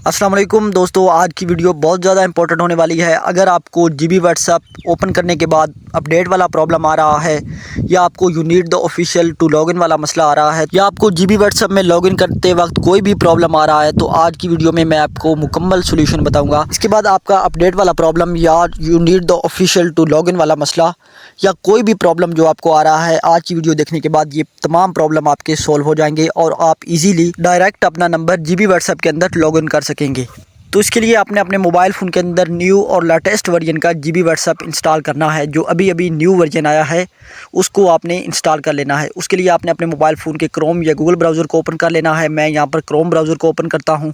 अस्सलाम वालेकुम दोस्तों, आज की वीडियो बहुत ज़्यादा इंपॉर्टेंट होने वाली है। अगर आपको जीबी व्हाट्सएप ओपन करने के बाद अपडेट वाला प्रॉब्लम आ रहा है, या आपको you need the official to login वाला मसला आ रहा है, या आपको जीबी व्हाट्सएप में लॉगिन करते वक्त कोई भी प्रॉब्लम आ रहा है, तो आज की वीडियो में मैं आपको मुकम्मल सोल्यूशन बताऊँगा। इसके बाद आपका अपडेट वाला प्रॉब्लम या you need the official to login वाला मसला या कोई भी प्रॉब्लम जो आपको आ रहा है, आज की वीडियो देखने के बाद ये तमाम प्रॉब्लम आपके सॉल्व हो जाएंगे और आप इजीली डायरेक्ट अपना नंबर जीबी व्हाट्सएप के अंदर लॉगिन कर सकेंगे। तो इसके लिए आपने अपने मोबाइल फ़ोन के अंदर न्यू और लेटेस्ट वर्जन का जीबी व्हाट्सएप इंस्टॉल करना है। जो अभी अभी न्यू वर्जन आया है उसको आपने इंस्टॉल कर लेना है। उसके लिए आपने अपने मोबाइल फ़ोन के क्रोम या गूगल ब्राउज़र को ओपन कर लेना है। मैं यहाँ पर क्रोम ब्राउज़र को ओपन करता हूँ।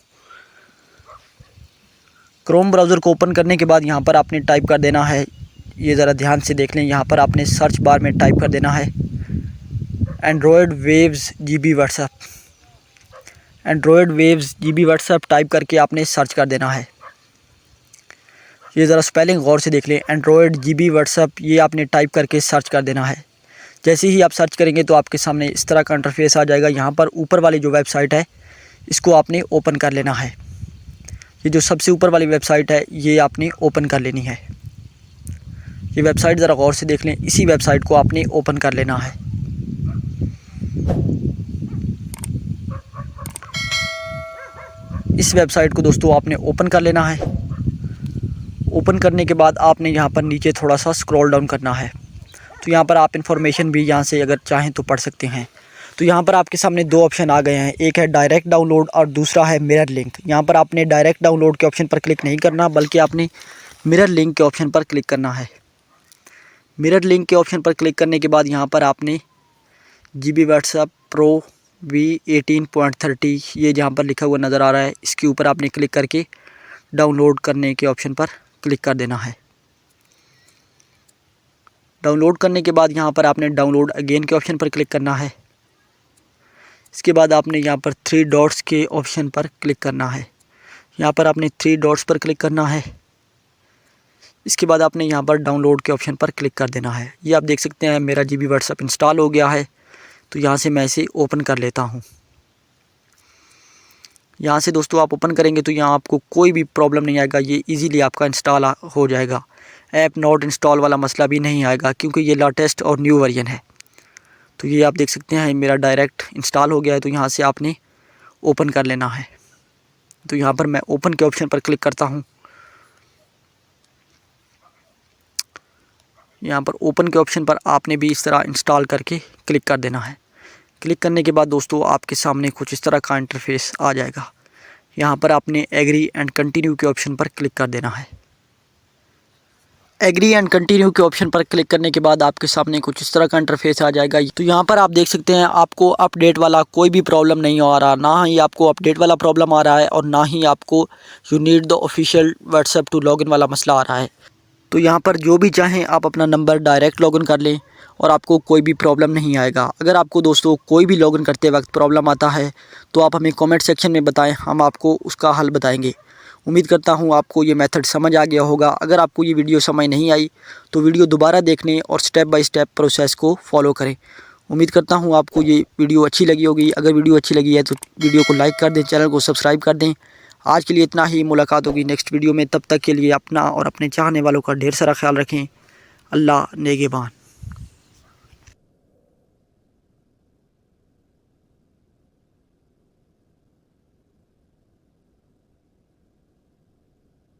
क्रोम ब्राउज़र को ओपन करने के बाद यहाँ पर आपने टाइप कर देना है, ये ज़रा ध्यान से देख लें, यहाँ पर आपने सर्च बार में टाइप कर देना है Android waves GB WhatsApp. Android waves GB WhatsApp type करके आपने सर्च कर देना है। ये ज़रा स्पेलिंग गौर से देख लें, एंड्रॉयड जीबी व्हाट्सएप, ये आपने टाइप करके सर्च कर देना है। जैसे ही आप सर्च करेंगे तो आपके सामने इस तरह का इंटरफेस आ जाएगा। यहाँ पर ऊपर वाली जो वेबसाइट है इसको आपने ओपन कर लेना है। ये जो सबसे ऊपर वाली वेबसाइट है ये आपने ओपन कर लेनी है। ये वेबसाइट ज़रा गौर से देख लें, इसी वेबसाइट को आपने ओपन कर लेना है। इस वेबसाइट को दोस्तों आपने ओपन कर लेना है। ओपन करने के बाद आपने यहाँ पर नीचे थोड़ा सा स्क्रॉल डाउन करना है। तो यहाँ पर आप इन्फॉर्मेशन भी यहाँ से अगर चाहें तो पढ़ सकते हैं। तो यहाँ पर आपके सामने दो ऑप्शन आ गए हैं, एक है डायरेक्ट डाउनलोड और दूसरा है मिरर लिंक। यहाँ पर आपने डायरेक्ट डाउनलोड के ऑप्शन पर क्लिक नहीं करना, बल्कि आपने मिरर लिंक के ऑप्शन पर क्लिक करना है। मिरर लिंक के ऑप्शन पर क्लिक करने के बाद यहाँ पर आपने जीबी व्हाट्सएप प्रो V18.30 ये जहाँ पर लिखा हुआ नज़र आ रहा है, इसके ऊपर आपने क्लिक करके डाउनलोड करने के ऑप्शन पर क्लिक कर देना है। डाउनलोड करने के बाद यहाँ पर आपने डाउनलोड अगेन के ऑप्शन पर क्लिक करना है। इसके बाद आपने यहाँ पर 3 डॉट्स के ऑप्शन पर क्लिक करना है। यहाँ पर आपने 3 डॉट्स पर क्लिक करना है। इसके बाद आपने यहाँ पर डाउनलोड के ऑप्शन पर क्लिक कर देना है। ये आप देख सकते हैं मेरा जीबी व्हाट्सएप इंस्टॉल हो गया है। तो यहाँ से मैं इसे ओपन कर लेता हूँ। यहाँ से दोस्तों आप ओपन करेंगे तो यहाँ आपको कोई भी प्रॉब्लम नहीं आएगा, ये इजीली आपका इंस्टॉल हो जाएगा। ऐप नॉट इंस्टॉल वाला मसला भी नहीं आएगा, क्योंकि ये लेटेस्ट और न्यू वर्जन है। तो ये आप देख सकते हैं मेरा डायरेक्ट इंस्टॉल हो गया है। तो यहाँ से आपने ओपन कर लेना है। तो यहाँ पर मैं ओपन के ऑप्शन पर क्लिक करता हूँ। यहाँ पर ओपन के ऑप्शन पर आपने भी इस तरह इंस्टॉल करके क्लिक कर देना है। क्लिक करने के बाद दोस्तों आपके सामने कुछ इस तरह का इंटरफेस आ जाएगा। यहाँ पर आपने एग्री एंड कंटिन्यू के ऑप्शन पर क्लिक कर देना है। एग्री एंड कंटिन्यू के ऑप्शन पर क्लिक करने के बाद आपके सामने कुछ इस तरह का इंटरफेस आ जाएगा। तो यहाँ पर आप देख सकते हैं आपको अपडेट वाला कोई भी प्रॉब्लम नहीं आ रहा, ना ही आपको अपडेट वाला प्रॉब्लम आ रहा है और ना ही आपको you need the official WhatsApp to login वाला मसला आ रहा है। तो यहाँ पर जो भी चाहें आप अपना नंबर डायरेक्ट लॉगिन कर लें और आपको कोई भी प्रॉब्लम नहीं आएगा। अगर आपको दोस्तों कोई भी लॉगिन करते वक्त प्रॉब्लम आता है तो आप हमें कमेंट सेक्शन में बताएं, हम आपको उसका हल बताएंगे। उम्मीद करता हूँ आपको ये मेथड समझ आ गया होगा। अगर आपको ये वीडियो समझ नहीं आई तो वीडियो दोबारा देखने और स्टेप बाय स्टेप प्रोसेस को फॉलो करें। उम्मीद करता हूँ आपको ये वीडियो अच्छी लगी होगी। अगर वीडियो अच्छी लगी है तो वीडियो को लाइक कर दें, चैनल को सब्सक्राइब कर दें। आज के लिए इतना ही, मुलाकात होगी नेक्स्ट वीडियो में। तब तक के लिए अपना और अपने चाहने वालों का ढेर सारा ख्याल रखें। अल्लाह नेगेबान।